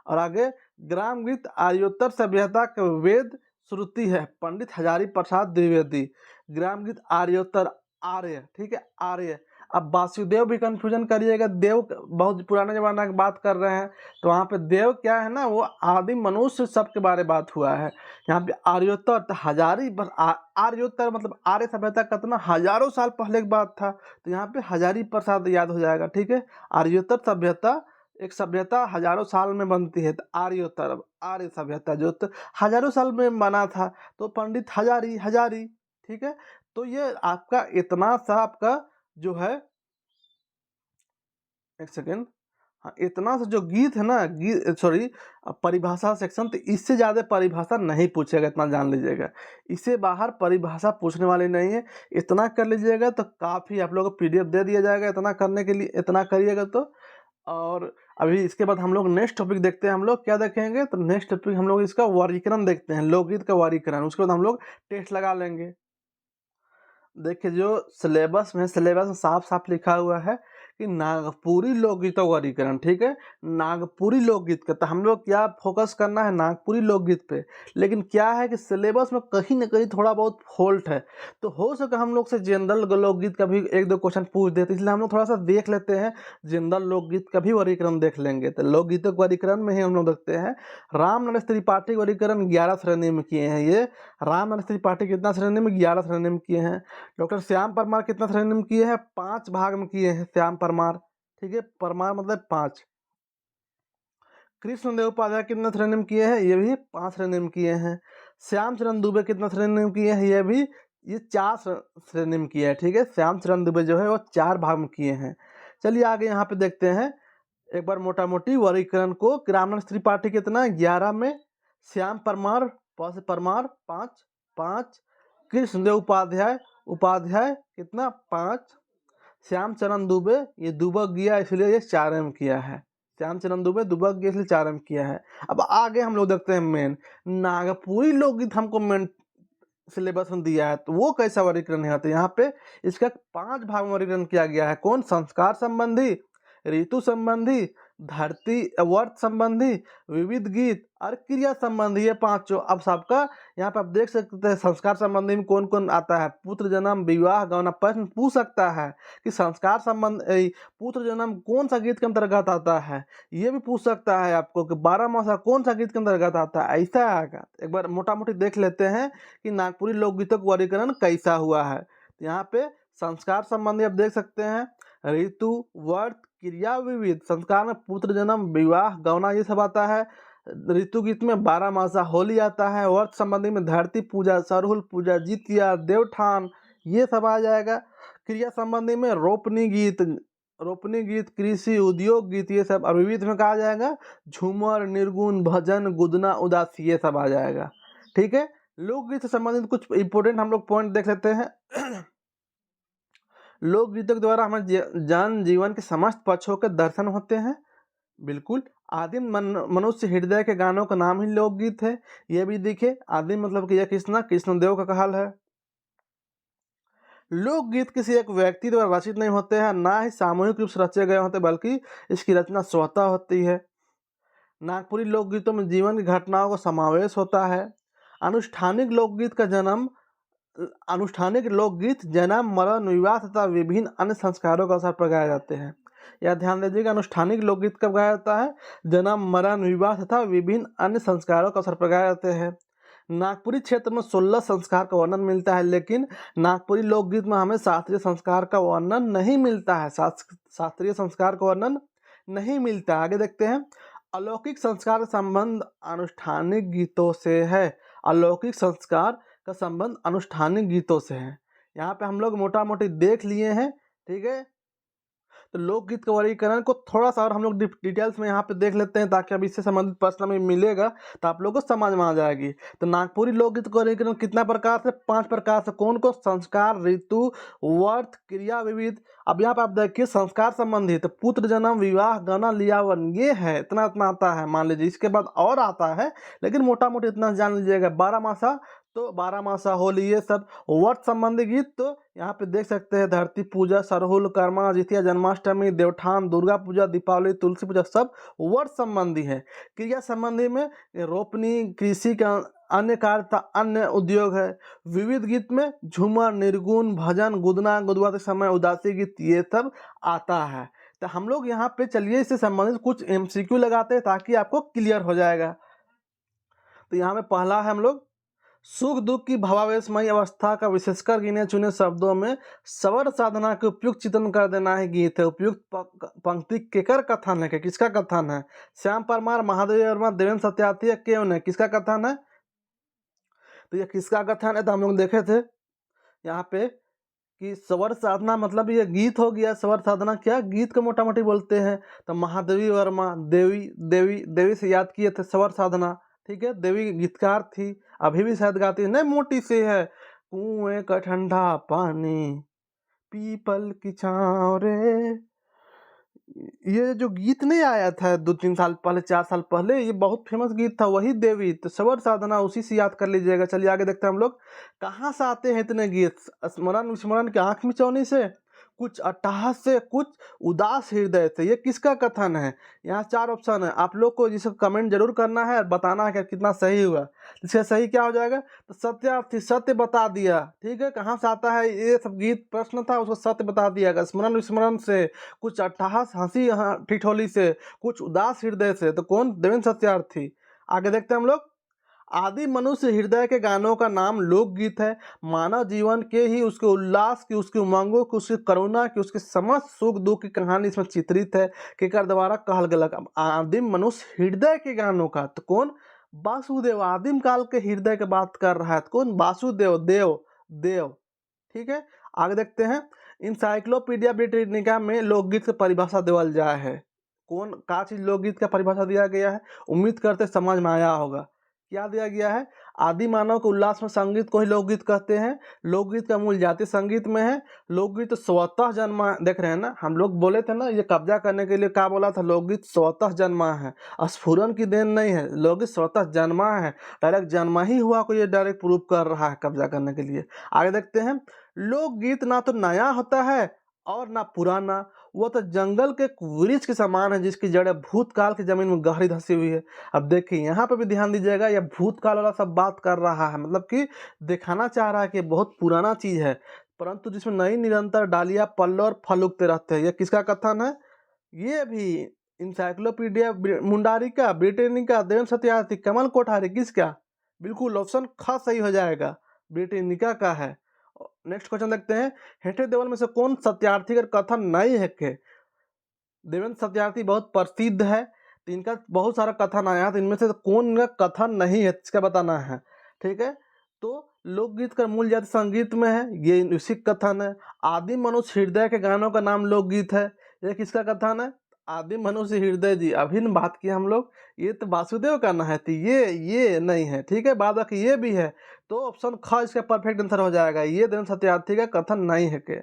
और आगे, ग्राम गीत आर्योत्तर सभ्यता के वेद श्रुति है, पंडित हजारी प्रसाद द्विवेदी। ग्राम गीत आर्योत्तर, आर्य, ठीक है, आर्य। अब वासुदेव भी कंफ्यूजन करिएगा, देव बहुत पुराने जमाना की बात कर रहे हैं, तो वहाँ पे देव क्या है ना, वो आदिम मनुष्य सब के बारे बात हुआ है। यहाँ पे आर्योत्तर तो हजारी आर्योत्तर मतलब आर्य सभ्यता कितना हजारों साल पहले की बात था, तो यहाँ पे हजारी प्रसाद याद हो जाएगा, ठीक है। आर्योत्तर सभ्यता, एक सभ्यता हजारों साल में बनती है, तो आर्योत्तर आर्य सभ्यता जो तो हजारों साल में बना था, तो पंडित हजारी, हजारी, ठीक है। तो ये आपका इतना सा आपका जो है, एक सेकेंड, हाँ, इतना सा जो गीत है ना, गीत सॉरी परिभाषा सेक्शन, तो इससे ज़्यादा परिभाषा नहीं पूछेगा, इतना जान लीजिएगा। इससे बाहर परिभाषा पूछने वाले नहीं है। इतना कर लीजिएगा तो काफ़ी, आप लोगों को पीडीएफ दे दिया जाएगा इतना करने के लिए, इतना करिएगा तो। और अभी इसके बाद हम लोग नेक्स्ट टॉपिक देखते हैं। हम लोग क्या देखेंगे? तो नेक्स्ट टॉपिक हम लोग इसका वर्गीकरण देखते हैं, लोकगीत का वर्गीकरण। उसके बाद हम लोग टेस्ट लगा लेंगे। देखिए जो सिलेबस में साफ साफ लिखा हुआ है कि नागपुरी लोकगीत का वर्गीकरण, ठीक है। नागपुरी लोकगीत का, तो हम लोग क्या फोकस करना है? नागपुरी लोकगीत पे। लेकिन क्या है कि सिलेबस में कहीं ना कहीं थोड़ा बहुत फॉल्ट है, तो हो सके हम लोग से जनरल लोकगीत का भी एक दो क्वेश्चन पूछ देते, इसलिए हम लोग थोड़ा सा देख लेते हैं, जनरल लोकगीत का भी वर्गीकरण देख लेंगे। तो लोकगीतों के वर्गीकरण में ही हम लोग देखते हैं। राम नरेश त्रिपाठी वर्गीकरण 11 श्रेणी में किए हैं। ये राम नरेश त्रिपाठी कितना श्रेणी में? 11 श्रेणी में किए हैं। डॉक्टर श्याम परमार कितना श्रेणी में किए हैं? 5 भाग में किए हैं श्याम परमार, ठीक है। परमार मतलब 5। कृष्णदेव उपाध्याय कितना श्रेणी में किए हैं? ये भी 5 श्रेणी में किए हैं। श्याम चरण दुबे कितना श्रेणी में किए हैं? ये भी 4 श्रेणी में किए हैं, ठीक है। श्याम चरण दुबे जो है वो 4 भाग में किए हैं। चलिए आगे यहाँ पे देखते हैं एक बार मोटा मोटी वर्गीकरण को। राम नरेश त्रिपाठी कितना? 11 में। श्याम परमार परमार 5। कृष्णदेव उपाध्याय कितना? 5। श्यामचरण दुबे, ये दुबक गया इसलिए ये 4 में किया है। श्यामचरण दुबे दुबक गया इसलिए 4 में किया है। अब आगे हम लोग देखते हैं मेन नागपुरी लोकगीत, हमको मेन सिलेबस में दिया है, तो वो कैसा वर्गीकरण है? तो यहाँ पे इसका 5 भाग में वर्गीकरण किया गया है। कौन? संस्कार संबंधी, ऋतु संबंधी, धरती वर्त संबंधी, विविध गीत और क्रिया संबंधी, ये 5 अब सबका यहाँ पे आप देख सकते हैं। संस्कार संबंधी में कौन कौन आता है? पुत्र जन्म, विवाह, गौना। प्रश्न पूछ सकता है कि संस्कार संबंध पुत्र जन्म कौन सा गीत के अंतर्गत आता है? ये भी पूछ सकता है आपको कि 12 मासा कौन सा गीत के अंतर्गत आता है? ऐसा आएगा। एक बार मोटा मोटी देख लेते हैं कि नागपुरी लोकगीतों का वर्गीकरण कैसा हुआ है। तो यहाँ पे संस्कार संबंधी आप देख सकते हैं, ऋतु, वर्त, क्रिया, विविध। संस्कार में पुत्र जन्म, विवाह, गौना ये सब आता है। ऋतु गीत में 12 मासा, होली आता है। वर्त संबंधी में धरती पूजा, सरहुल पूजा, जितिया, देवठान ये सब आ जाएगा। क्रिया संबंधी में रोपनी गीत, रोपनी गीत, कृषि, उद्योग गीत, ये सब। और विविध में कहा जाएगा झूमर, निर्गुण, भजन, गुदना, उदासी, ये सब आ जाएगा। ठीक है, लोकगीत से संबंधित कुछ इंपॉर्टेंट हम लोग पॉइंट देख लेते हैं। लोकगीतों के द्वारा हमारे जन जीवन के समस्त पक्षों के दर्शन होते हैं। बिल्कुल, आदिम मनुष्य हृदय के गानों का नाम ही लोकगीत है। ये भी दिखे, आदिम मतलब कि यह कृष्णदेव का काल है। लोकगीत किसी एक व्यक्ति द्वारा रचित नहीं होते हैं, ना ही सामूहिक रूप से रचे गए होते, बल्कि इसकी रचना स्वतः होती है। नागपुरी लोकगीतों में जीवन की घटनाओं का समावेश होता है। अनुष्ठानिक लोकगीत का जन्म अनुष्ठानिक लोकगीत जन्म, मरण, विवाह तथा विभिन्न अन्य संस्कारों के अवसर पर गाए जाते हैं। यह ध्यान दीजिएगा, अनुष्ठानिक लोकगीत कब गाया जाता है? जन्म, मरण, विवाह तथा विभिन्न अन्य संस्कारों के अवसर पर गाए जाते हैं। नागपुरी क्षेत्र में 16 संस्कार का वर्णन मिलता है, लेकिन नागपुरी लोकगीत में हमें शास्त्रीय संस्कार का वर्णन नहीं मिलता है। शास्त्रीय संस्कार का वर्णन नहीं मिलता है। आगे देखते हैं, अलौकिक संस्कार का संबंध अनुष्ठानिक गीतों से है। अलौकिक संस्कार का संबंध अनुष्ठानिक गीतों से है। यहाँ पे हम लोग मोटा मोटी देख लिए हैं। ठीक है, तो लोकगीत के वर्गीकरण को थोड़ा सा और हम लोग डिटेल्स में यहाँ पे देख लेते हैं, ताकि अब इससे संबंधित प्रश्न में मिलेगा तो आप लोगों को समझ में आ जाएगी। तो नागपुरी लोकगीत का वर्गीकरण कितना प्रकार से? 5 प्रकार से। कौन को? संस्कार, ऋतु, वर्त, क्रिया, विविध। अब यहाँ पे आप देखिए, संस्कार संबंधित पुत्र जन्म, विवाह, गणना, लियावन, ये है, इतना इतना आता है मान लीजिए। इसके बाद और आता है, लेकिन मोटा मोटी इतना जान लीजिएगा। 12 मासा, तो 12 मासा, होली, ये सब। वर्त संबंधी गीत तो यहाँ पे देख सकते हैं, धरती पूजा, सरहुल, कर्मा, जितिया, जन्माष्टमी, देवठान, दुर्गा पूजा, दीपावली, तुलसी पूजा, सब वर्त संबंधी है। क्रिया संबंधी में रोपनी, कृषि का अन्य कार्य तथा अन्य उद्योग है। विविध गीत में झूमर, निर्गुण, भजन, गुदना, गुदवा के समय, उदासी गीत, ये सब आता है। तो हम लोग यहाँ पे चलिए इससे संबंधित कुछ MCQ लगाते हैं, ताकि आपको क्लियर हो जाएगा। तो यहाँ में पहला है हम लोग, सुख दुख की भावावेशमयी अवस्था का विशेषकर गिने चुने शब्दों में स्वर साधना के उपयुक्त चित्रण कर देना है गीत है। उपयुक्त पंक्ति केकर कथन है? किसका कथन है? श्याम परमार, महादेव वर्मा, देवेंद्र सत्यार्थी, क्यों है? किसका कथन है? तो ये किसका कथन है? तो हम लोग देखे थे यहाँ पे कि स्वर साधना मतलब ये गीत हो गया। स्वर साधना क्या? गीत को मोटा मोटी बोलते हैं। तो महादेवी वर्मा, देवी से याद किए थे स्वर साधना। ठीक है, देवी गीतकार थी, अभी भी शायद गाती है, नहीं मोटी सी है। कुएं का ठंडा पानी, पीपल की छाँव रे, ये जो गीत नहीं आया था 2-3 साल पहले, 4 साल पहले, ये बहुत फेमस गीत था, वही देवी। तो स्वर साधना उसी से याद कर लीजिएगा। चलिए आगे देखते हैं हम लोग, कहाँ से आते हैं इतने गीत? स्मरण विस्मरण के आँख मिचौनी से, कुछ अट्टहास से, कुछ उदास हृदय से। ये किसका कथन है? यहाँ 4 ऑप्शन है, आप लोग को जिसको कमेंट जरूर करना है और बताना है कि कितना सही हुआ। इसका सही क्या हो जाएगा? तो सत्यार्थी, सत्य बता दिया। ठीक है, कहाँ से आता है ये सब गीत? प्रश्न था, उसको सत्य बता दिया। स्मरण विस्मरण से, कुछ अट्टहास हंसी ठिठोली से, कुछ उदास हृदय से। तो कौन? देवेंद्र सत्यार्थी। आगे देखते हैं हम लोग, आदि मनुष्य हृदय के गानों का नाम लोकगीत है। मानव जीवन के ही, उसके उल्लास की, उसकी उमंगों की, उसकी करुणा की, उसके समस्त सुख दुख की कहानी इसमें चित्रित है। केकर द्वारा कहल गलक। आदिम मनुष्य हृदय के गानों का, तो कौन? वासुदेव। आदिम काल के हृदय की बात कर रहा है, तो कौन? वासुदेव, देव। ठीक है, आगे देखते हैं, इंसाइक्लोपीडिया ब्रिटानिका में लोकगीत की परिभाषा देवल जाए है। कौन का चीज लोकगीत का परिभाषा दिया गया है? उम्मीद करते समझ में आया होगा। क्या दिया गया है? आदि मानव के उल्लास में संगीत को ही लोकगीत कहते हैं। लोकगीत का मूल जाति संगीत में है। लोकगीत स्वतः जन्मा, देख रहे हैं ना, हम लोग बोले थे ना, ये कब्जा करने के लिए क्या बोला था? लोकगीत स्वतः जन्मा है, स्फुरन की देन नहीं है। लोकगीत स्वतः जन्मा है, डायरेक्ट जन्मा ही हुआ को ये डायरेक्ट प्रूव कर रहा है कब्जा करने के लिए। आगे देखते हैं, लोकगीत ना तो नया होता है और ना पुराना, वो तो जंगल के वृक्ष के समान है, जिसकी जड़ें भूतकाल की जमीन में गहरी धंसी हुई है। अब देखिए यहाँ पे भी ध्यान दीजिएगा, यह भूतकाल वाला सब बात कर रहा है, मतलब कि दिखाना चाह रहा है कि बहुत पुराना चीज है, परंतु जिसमें नई निरंतर डालियां, पल्ले और फल उगते रहते हैं। यह किसका कथन है? ये भी इंसाइक्लोपीडिया मुंडारिका, ब्रिटेनिका, देवेंद्र सत्यार्थी, कमल कोठारी। किसका? बिल्कुल ऑप्शन ख सही हो जाएगा, ब्रिटेनिका का है। नेक्स्ट क्वेश्चन देखते हैं, हेठे देवल में से कौन सत्यार्थी का कथन नहीं है? के देवेंद्र सत्यार्थी बहुत प्रसिद्ध है, तो इनका बहुत सारा कथन आया है, तो इनमें से कौन का कथन नहीं है, इसका बताना है। ठीक है, तो लोकगीत का मूल जाति संगीत में है, ये इसी कथन है। आदिम मनुष्य हृदय के गानों का नाम लोकगीत है, ये किसका कथन है? आदि मनुष्य हृदय जी। अभिन्न बात की हम लोग, ये तो वासुदेव का ना है, तो ये नहीं है, ठीक है। बाद बाकी ये भी है, तो ऑप्शन ख इसका परफेक्ट आंसर हो जाएगा। ये दिन सत्यार्थी का कथन नहीं है के।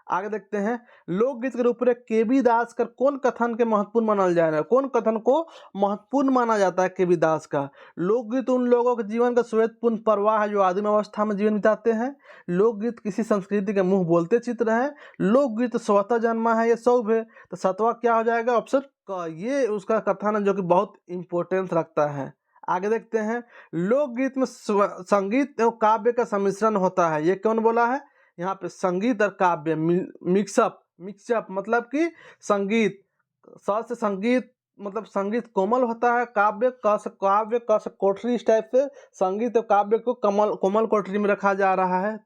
आगे देखते हैं, लोकगीत के रूप में केबी दास का कौन कथन के महत्वपूर्ण माना जा रहा है? कौन कथन को महत्वपूर्ण माना जाता है केबी दास का? लोकगीत उन लोगों के जीवन का श्वेतपूर्ण प्रवाह है जो आदिम अवस्था में जीवन बिताते हैं। लोकगीत किसी संस्कृति के मुंह बोलते चित्र है। लोकगीत स्वतः जन्मा है, ये सौभ है। तो सतवा क्या हो जाएगा? ऑप्शन क। ये उसका कथन है जो कि बहुत इंपॉर्टेंस रखता है। आगे देखते हैं, लोकगीत में संगीत एवं काव्य का सम्मिश्रण होता है, ये कौन बोला है? यहाँ पे संगीत और काव्य मिक्सअप मतलब कि संगीत, स से संगीत मतलब संगीत कोमल होता है, काव्य क से कोठरी, इस टाइप से संगीत और काव्य को कोमल कोठरी में रखा जा रहा है,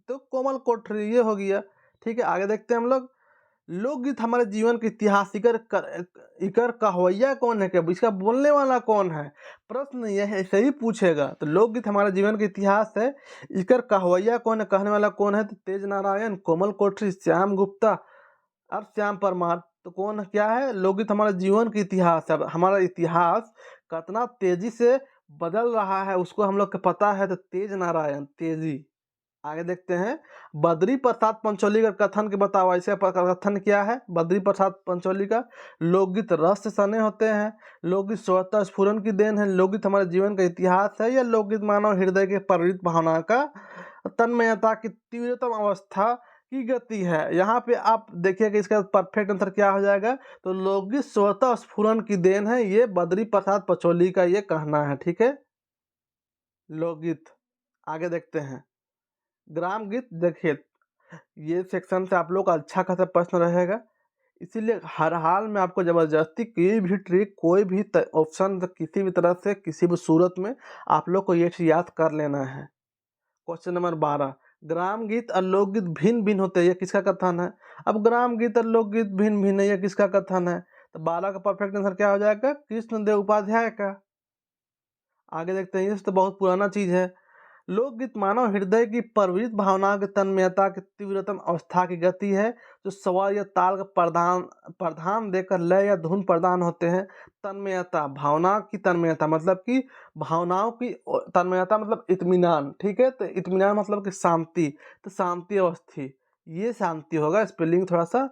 तो कोमल कोठरी ये हो गया, ठीक है। आगे देखते हैं हम लोग, लोकगीत हमारे जीवन के इतिहास इकर कहवैया कौन है? क्या इसका बोलने वाला कौन है? प्रश्न यह ऐसे ही पूछेगा। तो लोकगीत हमारे जीवन का इतिहास है, इकर कहवैया कौन है, कहने वाला कौन है? तो तेज नारायण, कोमल कोठरी, श्याम गुप्ता और श्याम परमार। तो कौन क्या है? लोकगीत हमारे जीवन का इतिहास है। हमारा इतिहास कितना तेजी से बदल रहा है उसको हम लोग को पता है, तो तेज नारायण, तेजी। आगे देखते हैं, बद्री प्रसाद पंचोली का कथन के बताओ, ऐसे कथन क्या है बद्री प्रसाद पंचोली का? लोकगीत रस से सने होते हैं, लोकगीत स्वतः स्फुरन की देन है, लोकगीत हमारे जीवन का इतिहास है, या लोकगीत मानव हृदय के प्रवृत्त भावना का तन्मयता की तीव्रतम अवस्था की गति है। यहाँ पे आप देखिए कि इसका परफेक्ट आंसर क्या हो जाएगा? तो लोकगीत स्वतः स्फुरन की देन है, ये बद्री प्रसाद पंचोली का ये कहना है, ठीक है। लोकगीत आगे देखते हैं, ग्राम गीत। देखिए ये सेक्शन से आप लोग का अच्छा खासा प्रश्न रहेगा, इसीलिए हर हाल में आपको जबरदस्ती कोई भी ट्रिक, कोई भी ऑप्शन किसी भी तरह से किसी भी सूरत में आप लोग को ये चीज याद कर लेना है। क्वेश्चन नंबर 12, ग्राम गीत और लोकगीत भिन्न भिन्न होते हैं, ये किसका कथन है? अब ग्राम गीत और लोकगीत भिन्न भिन्न है, ये किसका कथन है? तो 12 का परफेक्ट आंसर क्या हो जाएगा? कृष्णदेव उपाध्याय का। आगे देखते हैं, ये तो बहुत पुराना चीज है। लोकगीत मानव हृदय की प्रवृत्त भावनाओं की तन्मयता की तीव्रतम अवस्था की गति है, जो स्वर या ताल का प्रधान देकर लय या धुन प्रदान होते हैं। तन्मयता, भावना की तन्मयता मतलब कि भावनाओं की तन्मयता मतलब इत्मीनान, ठीक है। तो इत्मीनान मतलब कि शांति, तो शांति अवस्थी, ये शांति होगा। स्पेलिंग थोड़ा सा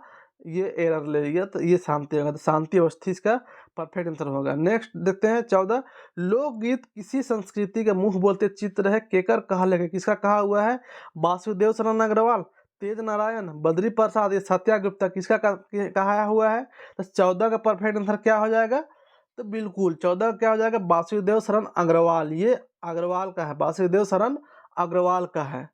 ये एरर ले लिया, तो ये शांति होगा, तो शांति अवस्थी इसका परफेक्ट आंसर होगा। नेक्स्ट देखते हैं 14, लोकगीत किसी संस्कृति के मुंह बोलते चित्र है, केकर कहा लगे? किसका कहा हुआ है? वासुदेव शरण अग्रवाल, तेज नारायण, बद्री प्रसाद, ये सत्या गुप्ता, किसका कहा हुआ है? तो 14 का परफेक्ट आंसर क्या हो जाएगा? तो बिल्कुल 14 क्या हो जाएगा? वासुदेव शरण अग्रवाल, ये अग्रवाल का है, वासुदेव शरण अग्रवाल का है।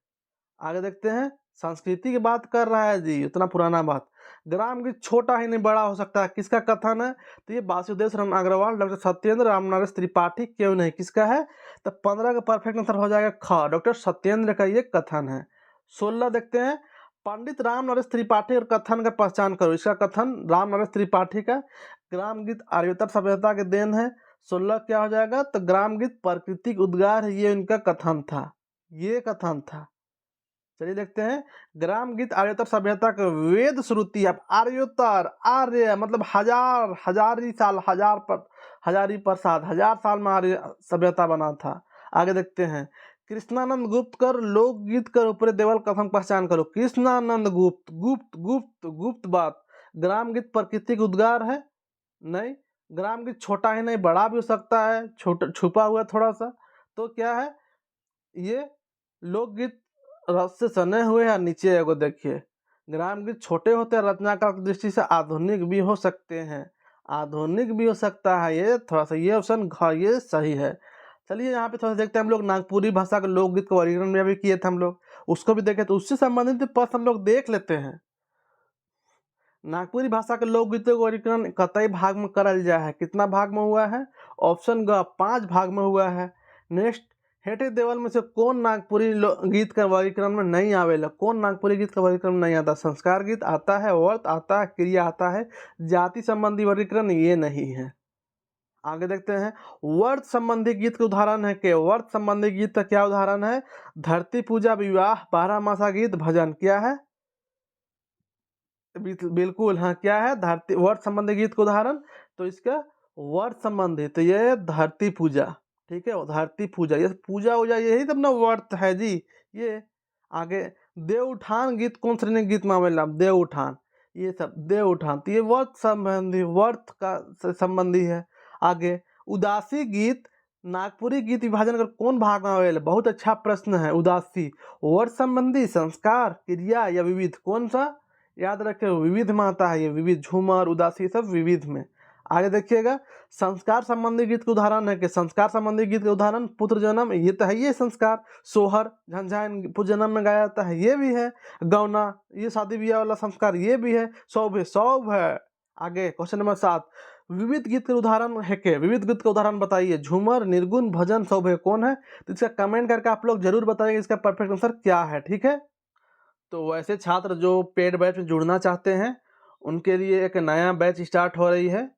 आगे देखते हैं, संस्कृति की बात कर रहा है जी, उतना पुराना बात। ग्राम गीत छोटा ही नहीं बड़ा हो सकता है, किसका कथन है? तो ये वासुदेव शरण अग्रवाल, डॉक्टर सत्येंद्र रामनरेश त्रिपाठी, क्यों नहीं, किसका है? तो 15 का परफेक्ट आंसर हो जाएगा ख, डॉक्टर सत्येंद्र का ये कथन है। 16 देखते हैं, पंडित रामनरेश त्रिपाठी और कथन का पहचान करो, इसका कथन रामनरेश त्रिपाठी का, ग्राम गीत आर्योत्तर सभ्यता के देन है। 16 क्या हो जाएगा? तो ग्राम गीत प्राकृतिक उद्गार है, ये उनका कथन था, ये कथन था। चलिए देखते हैं, ग्राम गीत आर्योत्तर सभ्यता के वेद श्रुति। अब आर्योत्तर, आर्य मतलब हजार, हजारी साल, हजारी प्रसाद, 1000 साल में आर्य सभ्यता बना था। आगे देखते हैं, कृष्णानंद गुप्त कर लोकगीत कर ऊपर देवल कथन पहचान करो। कृष्णानंद गुप्त, गुप्त बात। ग्राम गीत प्राकृतिक उद्गार है? नहीं, ग्राम गीत छोटा ही नहीं बड़ा भी हो सकता है, छोटा छुपा हुआ थोड़ा सा, तो क्या है ये? लोकगीत रस से सने हुए हैं। नीचे एगो देखिए, ग्राम गीत छोटे होते हैं, रचनाकार की दृष्टि से आधुनिक भी हो सकते हैं, आधुनिक भी हो सकता है, ये थोड़ा सा ये ऑप्शन ये सही है। चलिए यहाँ पे थोड़ा सा देखते हैं हम लोग, नागपुरी भाषा के लोकगीत का वर्गीकरण में भी किए थे हम लोग, उसको भी देखे, तो उससे संबंधित प्रश्न हम लोग देख लेते हैं। नागपुरी भाषा के लोकगीतों का वर्गीकरण कतई भाग में करल जाए है, कितना भाग में हुआ है? ऑप्शन ग 5 भाग में हुआ है। नेक्स्ट, हेठे देवल में से कौन नागपुरी गीत का वर्गीकरण में नहीं आवेला? कौन नागपुरी गीत का वर्गीकरण में नहीं आता? संस्कार गीत आता है, वर्त आता है, क्रिया आता है, जाति संबंधी वर्गीकरण ये नहीं है। आगे देखते हैं, वर्त संबंधी गीत के उदाहरण है के? वर्त संबंधी गीत का क्या उदाहरण है? धरती पूजा, विवाह, 12 मासा गीत, भजन, क्या है? बिल्कुल हाँ, क्या है धरती वर्त संबंधी गीत का उदाहरण, तो इसका वर्त संबंधी तो ये है धरती पूजा, ठीक है? धरती पूजा, ये पूजा-वूजा यही सब ना वर्त है जी। ये आगे देव उठान गीत कौन श्रेणी के गीत में आवेला? देव उठान, ये सब देव उठान तो ये वर्त का संबंधी है। आगे उदासी गीत, नागपुरी गीत विभाजन कर कौन भाग में आवेला? बहुत अच्छा प्रश्न है। उदासी वर्त संबंधी, संस्कार, क्रिया या विविध, कौन सा? याद रखें विविध में आता है ये, विविध, झूमर, उदासी सब विविध में। आगे देखिएगा संस्कार संबंधी गीत के उदाहरण है कि संस्कार संबंधी गीत के उदाहरण पुत्र जन्म, ये तो है ये संस्कार। सोहर झंझायन पुत्र जन्म में गाया जाता है, ये भी है। गौना ये शादी ब्याह वाला संस्कार, ये भी है। सौभ है। आगे क्वेश्चन नंबर 7, विविध गीत के उदाहरण है के? विविध गीत का उदाहरण बताइए। झूमर, निर्गुण, भजन, सौभ कौन है? तो इसका कमेंट करके आप लोग जरूर बताइए इसका परफेक्ट आंसर क्या है, ठीक है? तो वैसे छात्र जो पेड बैच में जुड़ना चाहते हैं उनके लिए एक नया बैच स्टार्ट हो रही है।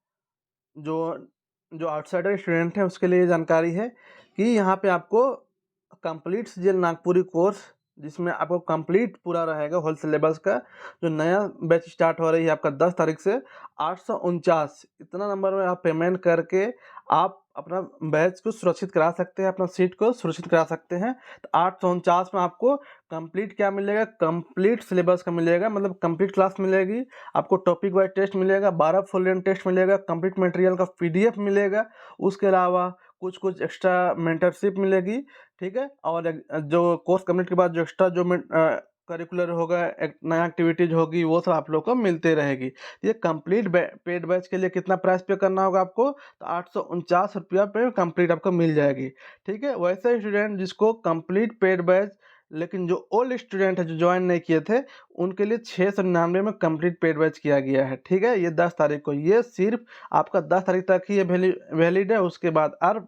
जो जो आउटसाइडर स्टूडेंट हैं उसके लिए जानकारी है कि यहाँ पे आपको कंप्लीट सीजीएल नागपुरी कोर्स, जिसमें आपको कंप्लीट पूरा रहेगा होल सिलेबस का, जो नया बैच स्टार्ट हो रही है आपका 10 तारीख से। 849 इतना नंबर में आप पेमेंट करके आप अपना बैच को सुरक्षित करा सकते हैं, अपना सीट को सुरक्षित करा सकते हैं। तो 849 में आपको कंप्लीट क्या मिलेगा? कंप्लीट सिलेबस का मिलेगा, मतलब कंप्लीट क्लास मिलेगी आपको। टॉपिक वाइज टेस्ट मिलेगा, 12 फुल लेंथ टेस्ट मिलेगा, कंप्लीट मटेरियल का पीडीएफ मिलेगा। उसके अलावा कुछ एक्स्ट्रा मेंटरशिप मिलेगी, ठीक है? और जो कोर्स कंप्लीट के बाद जो एक्स्ट्रा जो करिकुलर होगा, एक नया एक्टिविटीज होगी, वो सब आप लोग को मिलते रहेगी। ये कंप्लीट पेड बैच के लिए कितना प्राइस पे करना होगा आपको? तो 849 रुपया पे कंप्लीट आपको मिल जाएगी, ठीक है? वैसे स्टूडेंट जिसको कंप्लीट पेड बैच, लेकिन जो ओल्ड स्टूडेंट है जो ज्वाइन नहीं किए थे, उनके लिए 699 में कंप्लीट पेड बैच किया गया है, ठीक है? ये 10 तारीख को, ये सिर्फ आपका 10 तारीख तक ही ये वैलिड है। उसके बाद और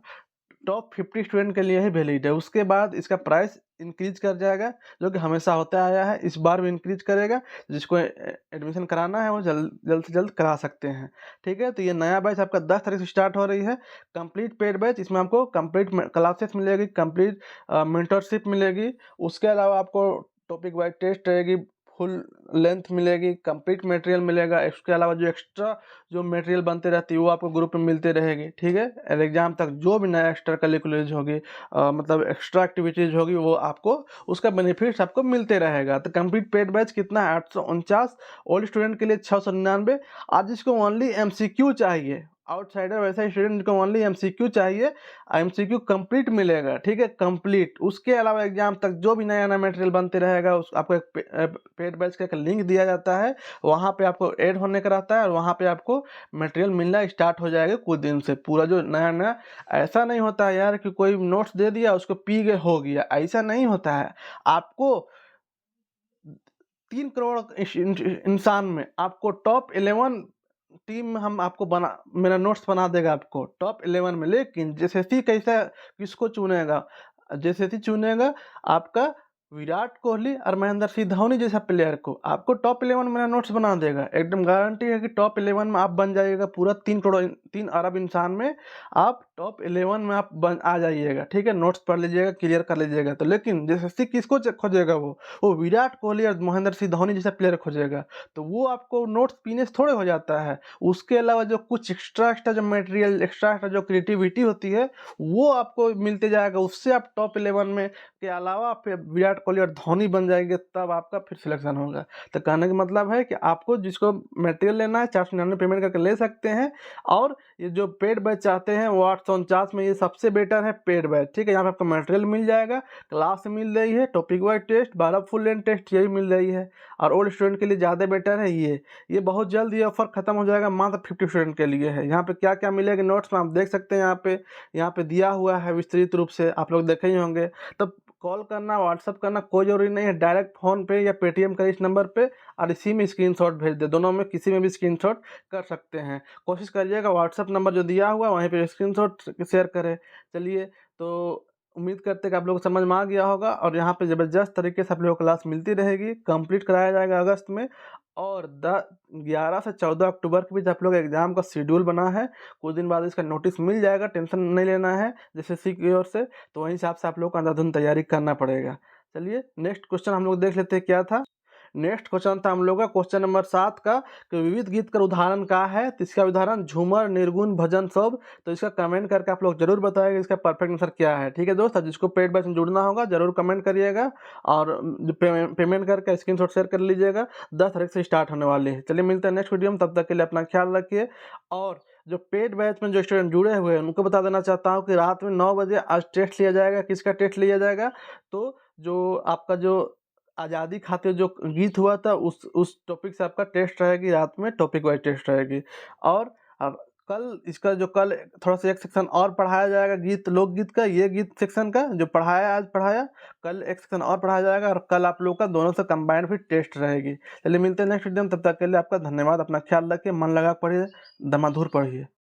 टॉप 50 स्टूडेंट के लिए ही वैलिड है। उसके बाद इसका प्राइस इंक्रीज कर जाएगा, जो कि हमेशा होता आया है, इस बार भी इंक्रीज करेगा। जिसको एडमिशन कराना है वो जल्द से जल्द करा सकते हैं, ठीक है? तो ये नया बैच आपका 10 तारीख से स्टार्ट हो रही है, कंप्लीट पेड बैच। इसमें आपको कंप्लीट क्लासेस मिलेगी, कंप्लीट मेंटरशिप मिलेगी। उसके अलावा आपको टॉपिक वाइज टेस्ट रहेगी, फुल लेंथ मिलेगी, कंप्लीट मटेरियल मिलेगा। इसके अलावा जो एक्स्ट्रा जो मटेरियल बनते रहती है वो आपको ग्रुप में मिलते रहेगी, ठीक है? एग्जाम तक जो भी नया एक्स्ट्रा करिकुलर होगी, मतलब एक्स्ट्रा एक्टिविटीज होगी, वो आपको उसका बेनिफिट्स आपको मिलते रहेगा। तो कंप्लीट पेड बैच कितना है? 849। ओल्ड स्टूडेंट के लिए 699। आज जिसको ओनली एमसीक्यू चाहिए, आउटसाइडर वैसा स्टूडेंट जिसको ओनली एमसीक्यू चाहिए, एमसीक्यू कंप्लीट मिलेगा, ठीक है? कंप्लीट। उसके अलावा एग्जाम तक जो भी नया नया मटेरियल बनते रहेगा, उस आपको एक पेड बैच का एक लिंक दिया जाता है, वहाँ पे आपको ऐड होने का रहता है और वहाँ पे आपको मटेरियल मिलना स्टार्ट हो जाएगा कुछ दिन से। पूरा जो नया नया, ऐसा नहीं होता है यार कि कोई नोट्स दे दिया उसको पी गए हो गया, ऐसा नहीं होता है। आपको 3 करोड़ इंसान में आपको टॉप 11 टीम में हम आपको मेरा नोट्स बना देगा आपको टॉप 11 में। लेकिन जेएसएससी कैसा किसको चुनेगा? जेएसएससी चुनेगा आपका विराट कोहली और महेंद्र सिंह धोनी जैसा प्लेयर को, आपको टॉप 11 में नोट्स बना देगा। एकदम गारंटी है कि टॉप 11 में आप बन जाइएगा। पूरा 3 अरब इंसान में आप टॉप 11 में आप आ जाइएगा, ठीक है? नोट्स पढ़ लीजिएगा, क्लियर कर लीजिएगा। तो लेकिन जेएसएससी किसको खोजेगा? वो विराट कोहली और महेंद्र सिंह धोनी जैसा प्लेयर खोजेगा। तो वो आपको नोट्स पीने से थोड़े हो जाता है। उसके अलावा जो कुछ एक्स्ट्रा जो मटेरियल, एक्स्ट्रा जो क्रिएटिविटी होती है, वो आपको मिलते जाएगा। उससे आप टॉप 11 में के अलावा फिर विराट कोहली और धोनी बन जाएंगे, तब आपका फिर सिलेक्शन होगा। तो कहने का मतलब है कि आपको जिसको मटेरियल लेना है 499 पेमेंट करके ले सकते हैं। और ये जो पेड बैच चाहते हैं वो 849 में ये सबसे बेटर है पेड बैच, ठीक है? यहाँ पे आपको मटेरियल मिल जाएगा, क्लास मिल रही है, topic wise test, 12 full length test, यही मिल रही है। और ओल्ड स्टूडेंट के लिए ज़्यादा बेटर है ये बहुत जल्द ये ऑफर खत्म हो जाएगा, मात्र 50 स्टूडेंट के लिए है। यहाँ पे क्या क्या मिलेगा नोट्स में आप देख सकते हैं, यहाँ पे दिया हुआ है विस्तृत रूप से, आप लोग देखे ही होंगे। तब कॉल करना, व्हाट्सअप करना कोई जरूरी नहीं है, डायरेक्ट फ़ोन पे या पेटीएम का इस नंबर पे और इसी में स्क्रीनशॉट भेज दे। दोनों में किसी में भी स्क्रीनशॉट कर सकते हैं। कोशिश करिएगा व्हाट्सअप नंबर जो दिया हुआ है वहीं पे स्क्रीनशॉट शेयर करें। चलिए, तो उम्मीद करते हैं कि आप लोगों को समझ में आ गया होगा। और यहाँ पे ज़बरदस्त तरीके से आप लोगों को क्लास मिलती रहेगी, कंप्लीट कराया जाएगा अगस्त में। और 11 से 14 अक्टूबर के बीच आप लोग एग्ज़ाम का शेड्यूल बना है। कुछ दिन बाद इसका नोटिस मिल जाएगा, टेंशन नहीं लेना है जेएसएससी की ओर से। तो वही हिसाब से आप लोग को अंधाधुंध तैयारी करना पड़ेगा। चलिए नेक्स्ट क्वेश्चन हम लोग देख लेते हैं क्या था। नेक्स्ट क्वेश्चन था हम लोग का क्वेश्चन नंबर 7 का कि विविध गीत का उदाहरण क्या है? तो इसका उदाहरण झूमर, निर्गुण, भजन सब। तो इसका कमेंट करके आप लोग जरूर बताइएगा इसका परफेक्ट आंसर क्या है। ठीक है दोस्त, जिसको पेड बैच में जुड़ना होगा जरूर कमेंट करिएगा और पेमेंट करके स्क्रीनशॉट शेयर कर लीजिएगा। 10 तारीख से स्टार्ट होने वाली है। चलिए मिलते हैं नेक्स्ट वीडियो में, तब तक के लिए अपना ख्याल रखिए। और जो पेड बैच में जो स्टूडेंट जुड़े हुए हैं उनको बता देना चाहता हूँ कि रात में 9 बजे आज टेस्ट लिया जाएगा। किसका टेस्ट लिया जाएगा? तो जो आपका जो आज़ादी खातिर जो गीत हुआ था उस टॉपिक से आपका टेस्ट रहेगी, रात में टॉपिक वाइज टेस्ट रहेगी। और अब कल इसका जो कल थोड़ा-सा एक सेक्शन और पढ़ाया जाएगा गीत लोकगीत का, ये गीत सेक्शन का जो पढ़ाया आज पढ़ाया, कल एक सेक्शन और पढ़ाया जाएगा और कल आप लोगों का दोनों से कंबाइंड फिर टेस्ट रहेगी। चलिए मिलते हैं नेक्स्ट वीडियो में, तब तक के लिए आपका धन्यवाद। अपना ख्याल रखिए, मन लगा के पढ़िए, दमादुर पढ़िए।